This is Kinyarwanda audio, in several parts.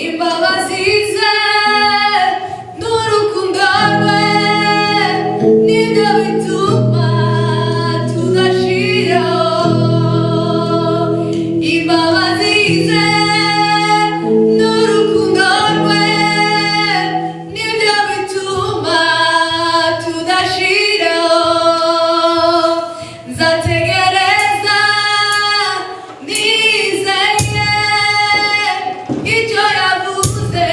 imbabazi ze n'urukundo rwe nibyo bituma tudashiraho. Imbabazi ze n'urukundo rwe nibyo bituma tudashiraho. Nzategereza nizeye icyo yavuze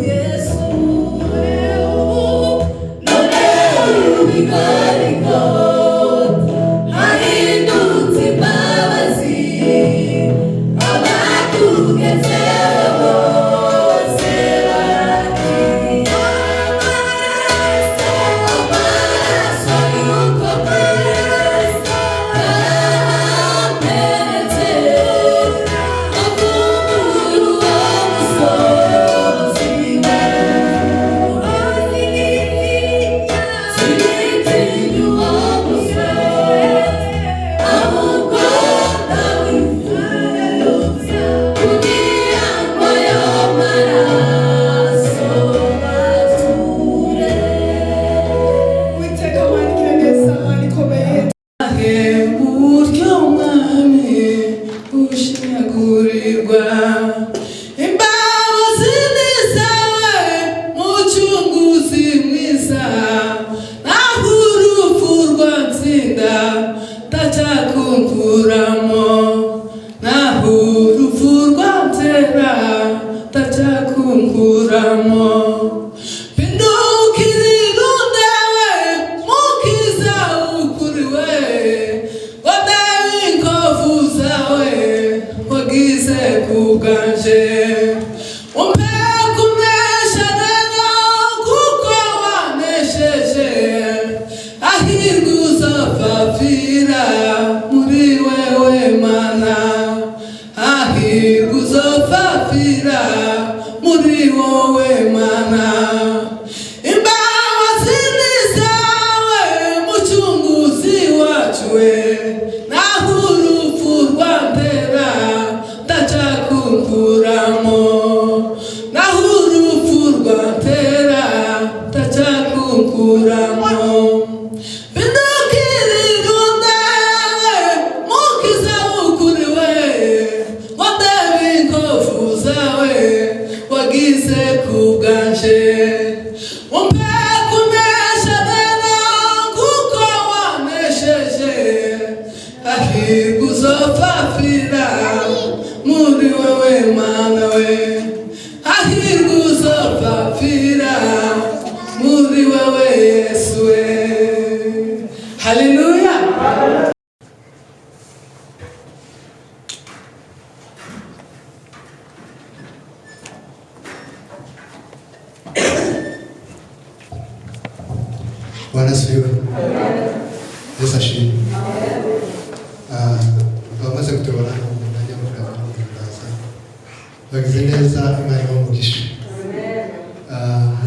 Yesu wowe mana imbabazi ni zawe mucunguzi wacu we naho urupfu rwantera ndacakunkuramo naho urupfu rwantera ndacakunkuramo muri wewe mana we hahirwa uzopfapfira muri wewe Yesu we haleluya. Bwana asifiwe. Yesu ashimwe. Bamaze kutubona najya mu kazi bagize neza Imana ibamugisha.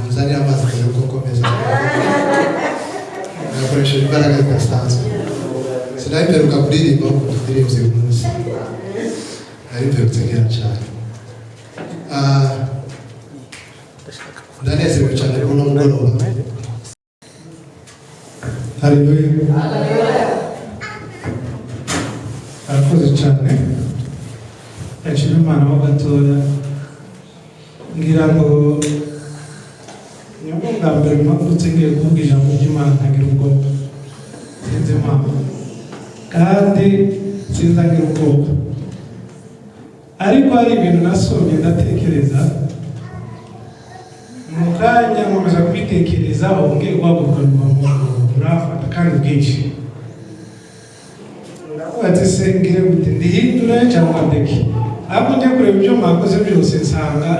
Muzanira amazi kugira ngo komeza. Nakoresha imbaraga zidasanzwe. Sinayiperuka kuririmba ngo ndirimbe uyu munsi. Nayiperutse kera cyane. Ndanezerewe cyane kuno mugoroba. Haleluya. Arakoze cyane. Akiri umwana wa gatoya ngira ngo nyuma bwa mbere mpagurutse ngiye kuvuga ijambo ry'Imana nkagira ubwoba sinzi impamvu kandi sinzagira ubwoba ariko hari ibintu nasomye ndatekereza mu kanya nkomeza kubitekerezaho ngiye guhaguruka urafata kandi bwinshi ati se ngire gute ndihindura cyangwa ndeke ahubwo njya kureba ibyo mwakoze byose nsanga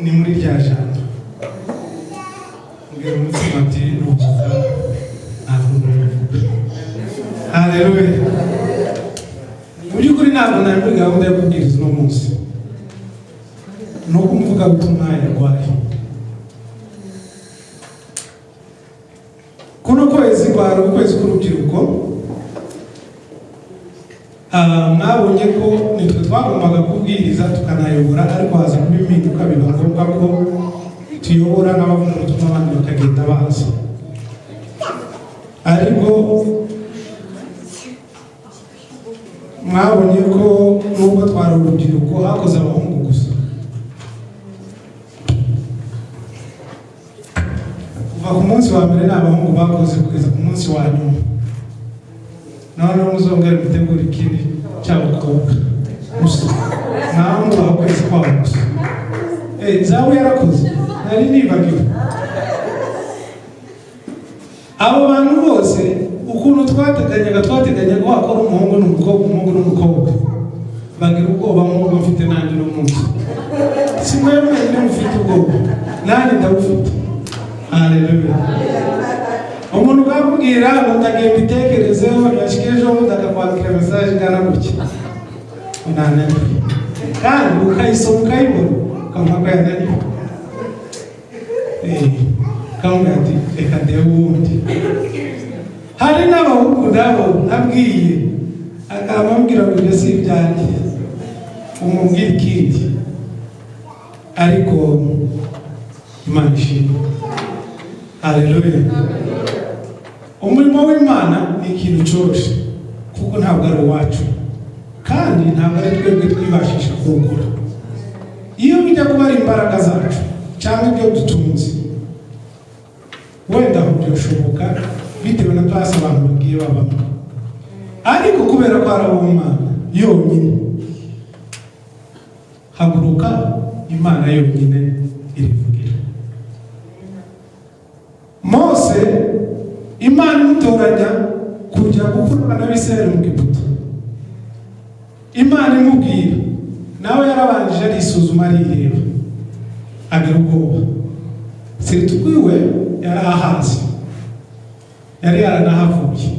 ni muri rya jambo mbwira umutima ati nuvuga ntabwo ndabivuga. Haleluya. Mu by'ukuri ntabwo nari muri gahunda yo kubwiriza uno munsi no kumvuga ubutumwa yarwaye kuno kwezi kwari ukwezi k'urubyiruko. Mwabonye ko nitwe twagombaga kubwiriza tukanayobora ariko haza kuba impinduka biba ngombwa ko tuyobora n'abavuga ubutumwa abandi bakagenda baza ariko mwabonye ko nubwo twari urubyiruko hakoze abahungu gusa kuva ku munsi wa mbere ni abahungu bakoze kugeza ku munsi wa nyuma noneho muzongera gutegura ikindi cy'abakobwa gusa naho mubaha kwezi kwabo gusa zawe yarakoze nari nibagiwe abo bantu bose ukuntu twateganyaga ko hakora umuhungu n'umukobwa bagira ubwoba nk'ubwo mfite nanjye no munsi si mwebwe mwene mufite ubwoba nanjye ndabufite. Haleluya. Umuntu ukabwira ngo ndagiye mbitekerezeho yashikejeho ndakakwandikira message ngana gutya unananiwe kandi ukayisoma ukayibona ukamva ko yananiwe kamwe ati reka ndebe ubundi. Hari n'abahungu nabo nabwiye akamubwira ngo ibyo si ibyanjye umubwira ikindi ariko Imana ishimwe. Haleluya. Umurimo w'Imana ni ikintu cyoroshye kuko ntabwo ari uwacu kandi ntabwo ari twebwe twibashisha kuwukora. Iyo bijya kuba ari imbaraga zacu cyangwa ibyo dutunze wenda byoshoboka bitewe na twase abantu bagiye babamo ariko kubera ko ari Imana yonyine haguruka Imana yonyine irivugira. Mose Imana imutoranya kujya gukurura n'Abisirayeli mu Egiputa. Imana imubwira nawe yarabanjije arisuzuma arireba agira ubwoba sirituwiwe yarahazi yari yaranahavuye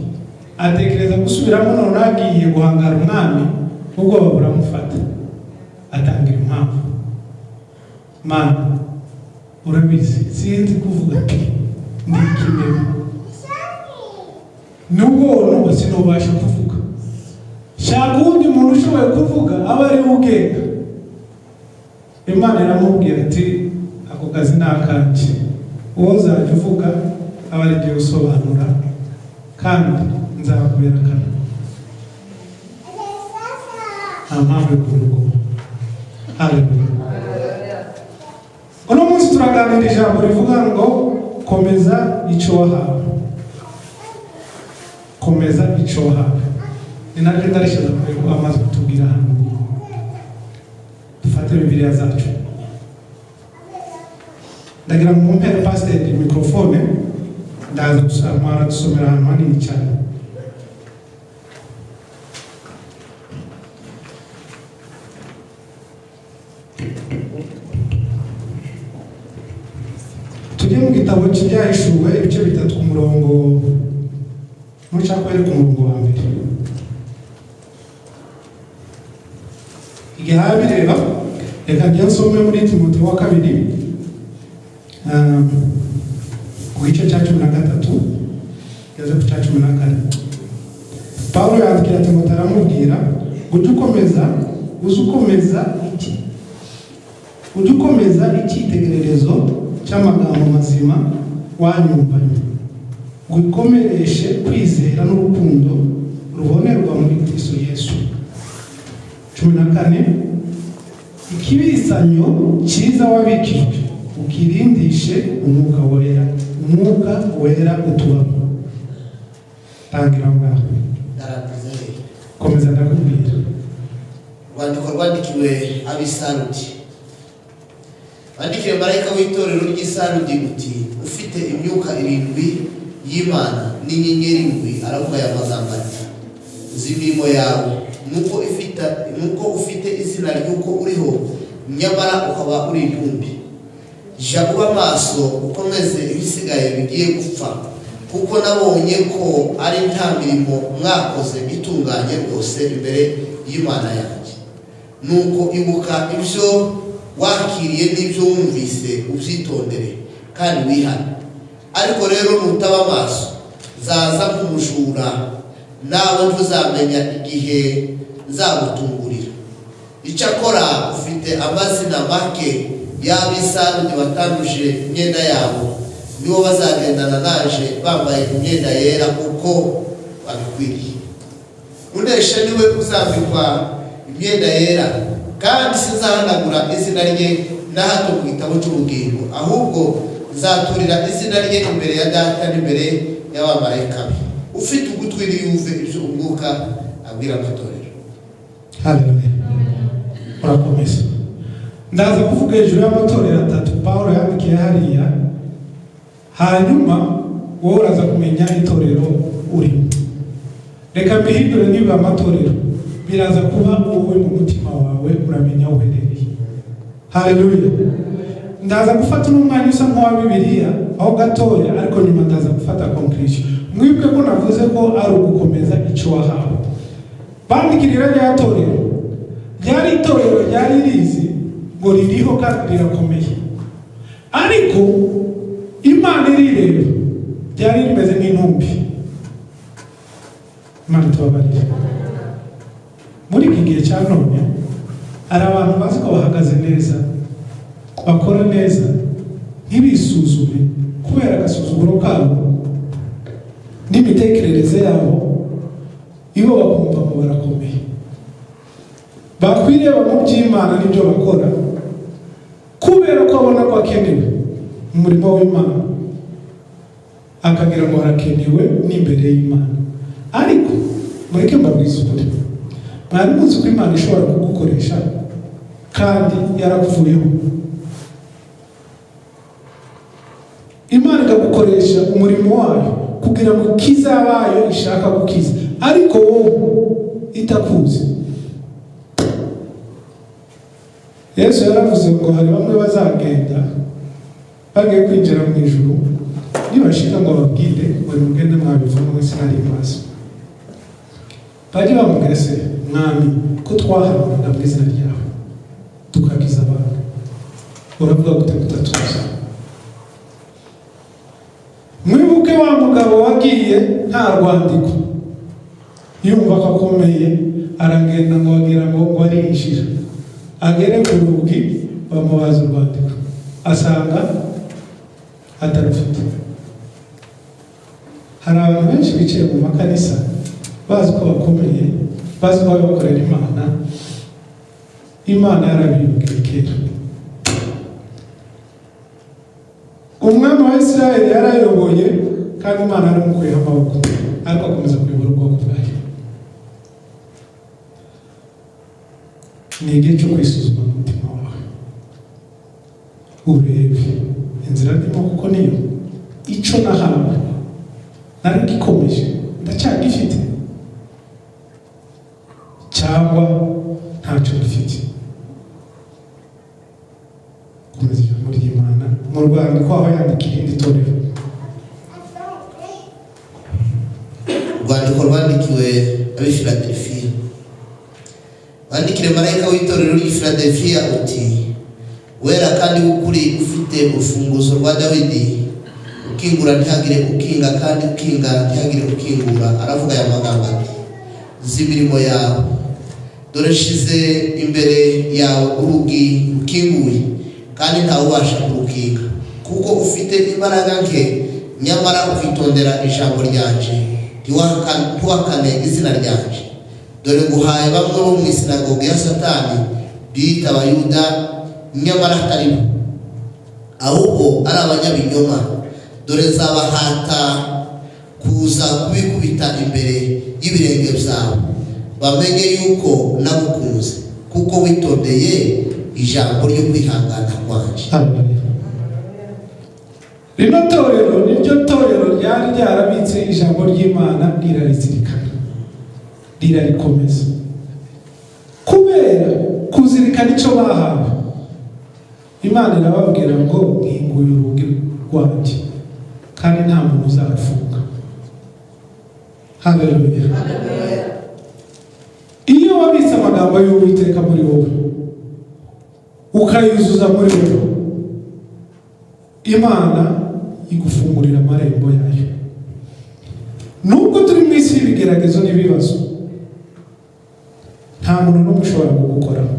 atekereza gusubiramo none agiye guhangara umwami ubwoba buramufata atangira impamvu Mana urabizi sinzi kuvuga ati ndi kimwe nubwo sinobasha kuvuga shaka undi muntu ushoboye kuvuga aba ari ubwenge. Imana iramubwira ati ako kazi ni akanje, uwo uzajya uvuga aba ari byo usobanura kandi nzakwerekana. Amahoro kurugo. Haleluya. Uno munsi turaganira ijambo rivuga ngo komeza icyo wahawe. Komeza icyo wahawe. Ni nabyo ndarishyize kuri amaze kutubwira hano. Dufate Bibiliya zacu. Ndagira ngo mumpere pasiteri mikrofone ndaza dusomera ahantu hanini cyane. Tujye mu gitabo cy'Ibyahishuwe ibice 3 ku murongo mucakwere ku murongo wa mbere. Igihe bireba reka njye nsome muri Timoteyo wa 2 ku gice cya 13 kugeza ku cya 14. Paulo yandikira Timoteyo aramubwira ujye ukomeza icyitegererezo cy'amagambo mazima wanyumvanye, gukomereshe kwizera n'urukundo rubonerwa muri Kristo Yesu. 14. Ikibisanyo cyiza wabikijwe ukirindishe umwuka wera utubamo. Tangira ngaho. Komeza ndakubwira. Rwandiko rwandikiwe ab'Isarudi. Bandikiwe marayika w'itorero ry'Isarudi uti ufite imyuka 7 y'Imana n'inyenyeri 7 aravuga aya magambo ati z'imirimo yawe nuko ufite izina ry'uko uriho nyamara ukaba uri intumbi. Jya uba amaso ukomeze ibisigaye bigiye gupfa kuko nabonye ko ari nta mirimo mwakoze itunganye rwose imbere y'Imana yanjye. Nuko ibuka ibyo wakiriye n'ibyo wumvise ubyitondere kandi wihane. Ariko rero nutaba amaso zaza kumujura nawe ntuzamenya igihe nzagutungurira. Icyakora ufite amazina make y'ab'Isarudi batanduje imyenda yabo, nibo bazagendana naje bambaye imyenda yera kuko babikwiriye. Unesha niwe uzambikwa imyenda yera, kandi sinzahanagura izina rye na hato mu gitabo cy'ubugingo, ahubwo nzaturira izina rye imbere ya Data n'imbere y'abamarayika be. Ufite ugutwi yumve ibyo umwuka abwira amatorero. Haleluya. Urakomeza. Ndaza kuvuga hejuru y'amatorero 3 Paulo yandikiye hariya, hanyuma wowe uraza kumenya itorero urimo. Reka mbihindure niba amatorero biraza kuba wowe mu mutima wawe uramenya uherereye. Haleluya. Ndaza gufata n'umwanya usa nk'uwa Bibiliya aho gatoya, ariko nyuma ndaza gufata conclusion. Mwibwe ko navuze ko ari ugukomeza icyo wahawe. Bandikirira rya torero ryari itorero ryari rizi ngo ririho kandi rirakomeye, ariko Imana irireba ryari rimeze nk'intumbi. Imana tubabarire. Muri iki gihe cya none hari abantu bazi ko bahagaze neza, bakora neza, ntibisuzume kubera agasuzuguro kabo n'imitekerereze yabo, iyo bakumva ngo barakomeye. Bakwiriye mu by'Imana n'ibyo bakora kubera ko abona ko akenewe umurimo w'Imana, akagira ngo arakenewe n'imbere y'Imana. Ariko mureke mbabwize ukuri, mwari muzi ko Imana ishobora kugukoresha kandi yarakuvuyeho. Imana ikagukoresha umurimo wayo kugira ngo kizabayo ishaka gukiza, ariko wowe itakuzi. Yesu yaravuze ngo hari bamwe bazagenda bagiye kwinjira mu ijuru, nibashika ngo babwire ngo mugende mwabivamo wese nari maso. Bajye bamubwira se, mwami ko twahanuraga mu izina ryawe tukagiza abantu, uravuga gute kutatuza? Mwibuke wa mugabo wagiye nta rwandiko, yumva ko akomeye, aragenda ngo agira ngo arinjira, agere ku rugi bamubaza urwandiko, asanga atarufite. Hari abantu benshi bicaye mu makanisa bazi ko bakomeye, bazi ko bakorera Imana. Imana yarabibwiye kera. Umwami wa Israeli yarayoboye kandi Imana yaramukuyeho amaboko, ariko akomeza kuyobora ubwoko bwayo. Ni igihe cyo kwisuzuma mu mutima wawe, urebe inzira ndimo kuko niyo icyo nahawe naragikomeje ndacyagifite cyangwa ntacyo gifite. Komeza ijambo ry'Imana mu rwandiko aho yandikiye irindi torero. Urwandiko rwandikiwe ab'i Filadelfiya. Wandikire marayika w'itorero ry'i Filadelfiya uti: wera kandi w'ukuri, ufite urufunguzo rwa Dawidi, ukingura ntihagire ukinga kandi ukinga ntihagire ukingura. Aravuga aya magambo ati: nzi imirimo yawe, dore nshize imbere yawe urugi rukinguye kandi ntawubasha kurukinga. Kuko ufite imbaraga nke, nyamara ukitondera ijambo ryanje, ntiwahakane izina ryanje. Dore nguhaye bamwe bo mu isinagogi ya Satani, biyita Abayuda nyamara atari bo, ahubwo ari abanyabinyoma. Dore nzabahata kuza kubikubita imbere y'ibirenge byawe, bamenye yuko nagukunze, kuko witondeye ijambo ryo kwihangana kwanje. Rino torero niryo torero ryari ryarabitse ijambo ry'Imana, rirarizirikana, rirarikomeza. Kubera kuzirikana icyo bahawe, Imana irababwira ngo nkinguye urugi rwanjye kandi nta muntu uzarufunga. Haleluya. Iyo wabitse amagambo y'Uwiteka muri wowe, ukayuzuza muri wowe, Imana igufungurira amarembo yayo. Nubwo turi mu isi y'ibigeragezo n'ibibazo, nta muntu n'umwe ushobora kugukoraho.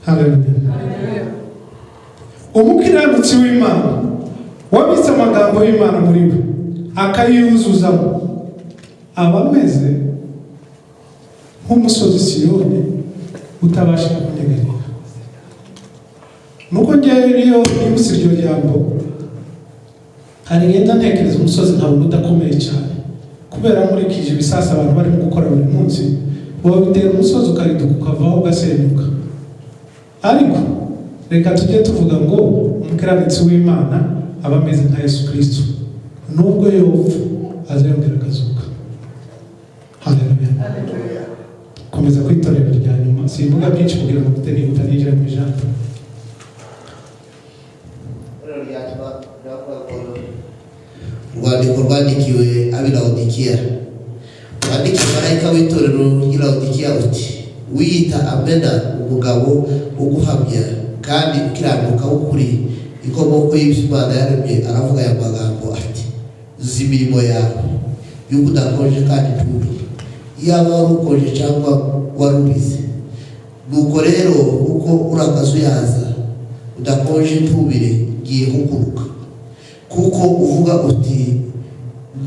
Haleluya. Umukiranutsi w'Imana wabitse amagambo y'Imana muri we, akayuzuzamo, aba ameze nk'umusozi Siyoni utabasha kunyegerera. Nuko ngewe iyo nibutse iryo jambo, hari ngenda ntekereza umusozi nkabona udakomeye cyane, kubera nkurikije ibisasa abantu barimo gukora buri munsi, wabitera umusozi ukariduka ukavaho ugasenyuka. Ariko reka tujye tuvuga ngo umukiranutsi w'Imana aba ameze nka Yesu Kristo, nubwo yopfa azayongera akazuka. Haleluya. Komeza kwitorera rya nyuma, simvuga byinshi kugira ngo tutanihuta ninjira mu ijambo. Urwandiko rwandikiwe ab'i Laodikiya. Wandikira marayika w'itorero ry'i Laodikiya uti: wiyita Amena, umugabo uguhamya kandi ukiranuka w'ukuri, inkomoko y'ibyo Imana yaremye. Aravuga aya magambo ati: nzi imirimo yawe, y'uko udakonje kandi ntubire. Iyaba wari ukonje cyangwa wari ubizi. Nuko rero uko urakazuyaza, udakonje ntubire, ngiye kukuruka. Kuko uvuga uti: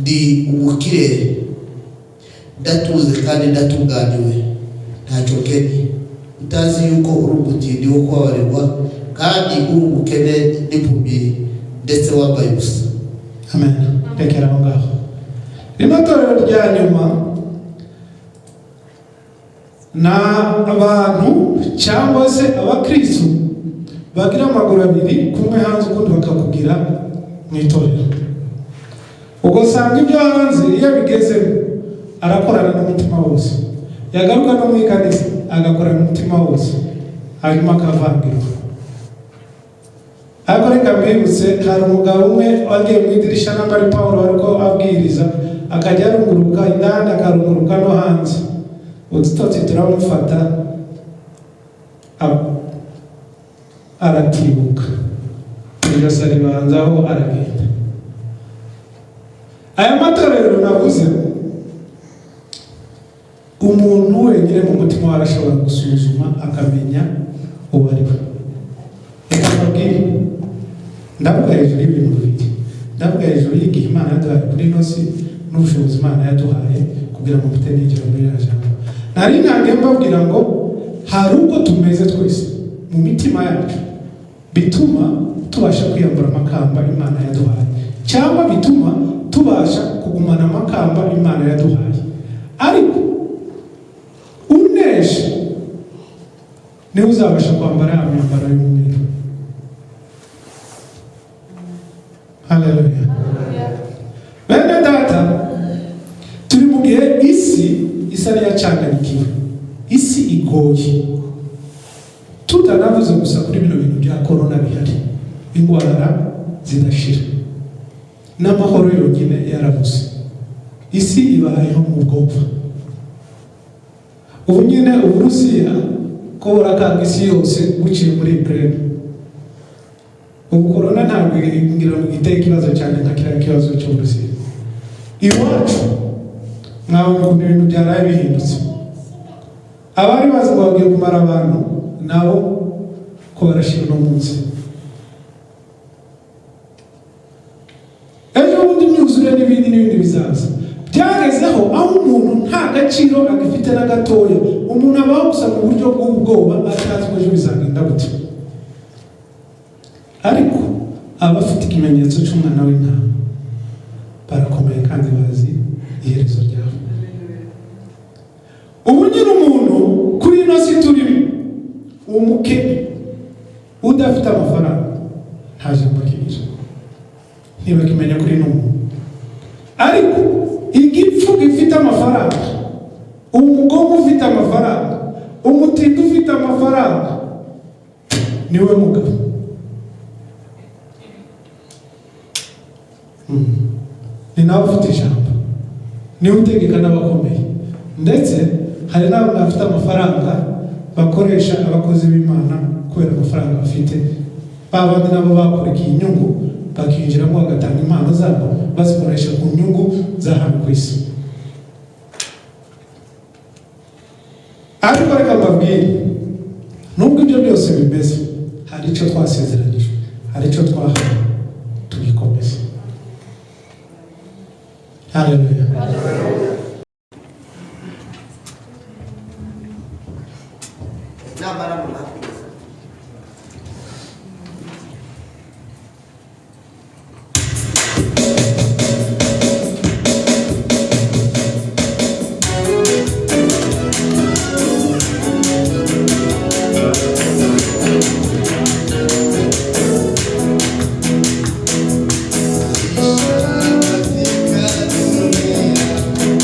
ndi umukire, ndatuze kandi ndatunganiwe, ntacyo nkene. Utazi yuko uri umutindi wo kubabarirwa, kandi uri umukene n'impumyi, ndetse wambaye ubusa. Amen. Rekera aho ngaho. Rino torero rya nyuma na abantu cyangwa se abakristo bagira amaguru abiri, kumwe hanze ukundi bakakugira mu itorero. Ubwo usanga ibyo hanze iyo bigezemo arakorana n'umutima wose, yagaruka no mu ikanisa agakorana n'umutima wose, hanyuma akavangirwa. Ariko reka mbibutse, hari umugabo umwe wagiye mu idirisha n'ambari Pawulo ariko abwiriza, akajya arunguruka indani akarunguruka no hanze, udutotsi turamufata aratibuka ijosi aribanzaho aragenda. Aya matorero navuze umuntu wenyine mu mutima we arashobora gusuzuma akamenya uwo ari we. Reka mbabwire, ndavuga hejuru y'ibintu bibiri. Ndavuga hejuru y'igihe Imana yaduhaye kuri ino si n'ubushobozi Imana yaduhaye kugira ngo mfite n'ingiro muri iriya jambo. Nari ntangiye mbabwira ngo hari uko tumeze twese mu mitima yacu bituma tubasha kwiyambura amakamba Imana yaduhaye, cyangwa bituma tubasha kugumana amakamba Imana yaduhaye. Ariko unesha niwe uzabasha kwambara imyambaro y'umweru. Haleluya. Bene data, turi mu gihe isi isa n'iyacanganikiwe, isi igoye. Tutanavuze gusa kuri bino bintu bya korona bihari, indwara zidashira n'amahoro yonyine yarabuze, isi ibayeho mu bwopfa. Ubu nyine Uburusiya ko burakanga isi yose buciye muri Ukraine. Ubu korona ntabwo ngira ngo iteye ikibazo cyane nka kiriya kibazo cy'Uburusiya. Iwacu mwabona ukuntu ibintu byaraye bihindutse. Abari bazi ngo bagiye kumara abantu nabo ko barashira uno munsi. Ejo bundi imyuzure n'ibindi bizaza. Byagezeho aho umuntu nta gaciro agifite na gatoya, umuntu abaho gusa mu buryo bw'ubwoba atazi ko ejo bizagenda gute. Ariko abafite ikimenyetso cy'umwana w'intama barakomeye kandi bazi iherezo ryabo. Ubu nyine umuntu kuri ino si turimo, umukene udafite amafaranga nta jambo akigira, ntibakimenya kuri ino muntu. Ariko igipfu gifite amafaranga, umugome ufite amafaranga, umutindi ufite amafaranga, niwe mugabo. Ni nawe ufite ijambo, niwe utegeka n'abakomeye. Ndetse hari n'abo bafite amafaranga bakoresha abakozi b'Imana kubera amafaranga bafite. Babandi nabo bakurikira inyungu bakinjiramo bagatanga impano zabo bazikoresha ku nyungu za hano ku isi. Ariko reka mbabwire, nubwo ibyo byose bimeze, hari icyo twasezeranyije, hari icyo twahawe, tugikomeze. Haleluya. Namara munafiki Katika dunia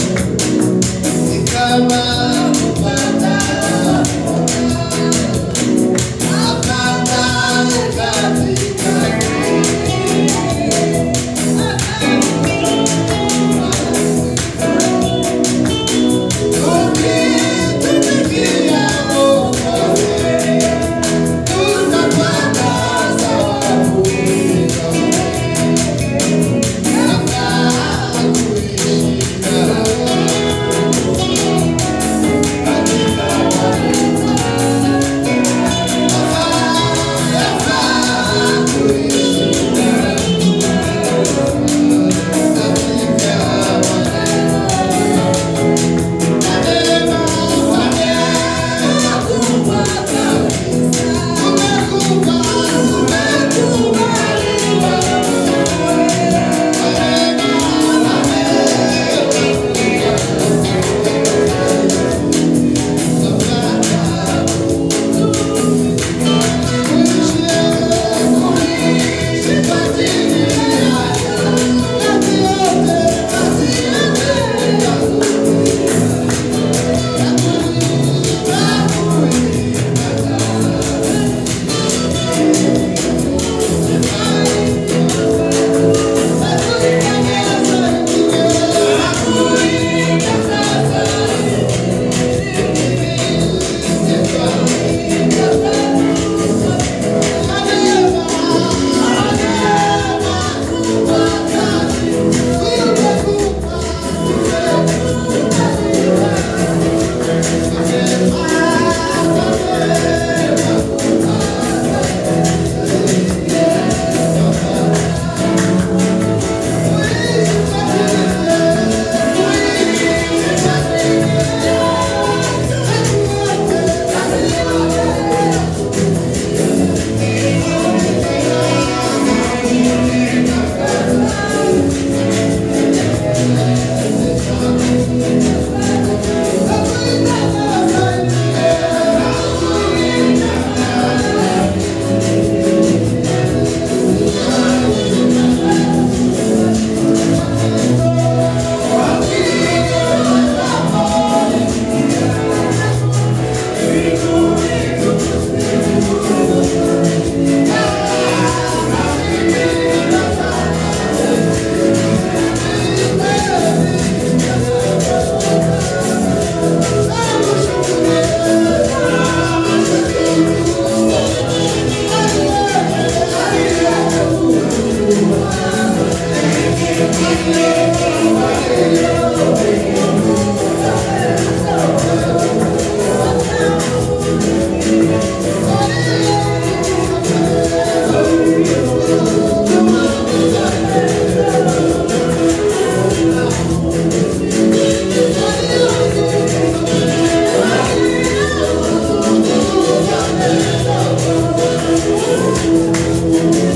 Thank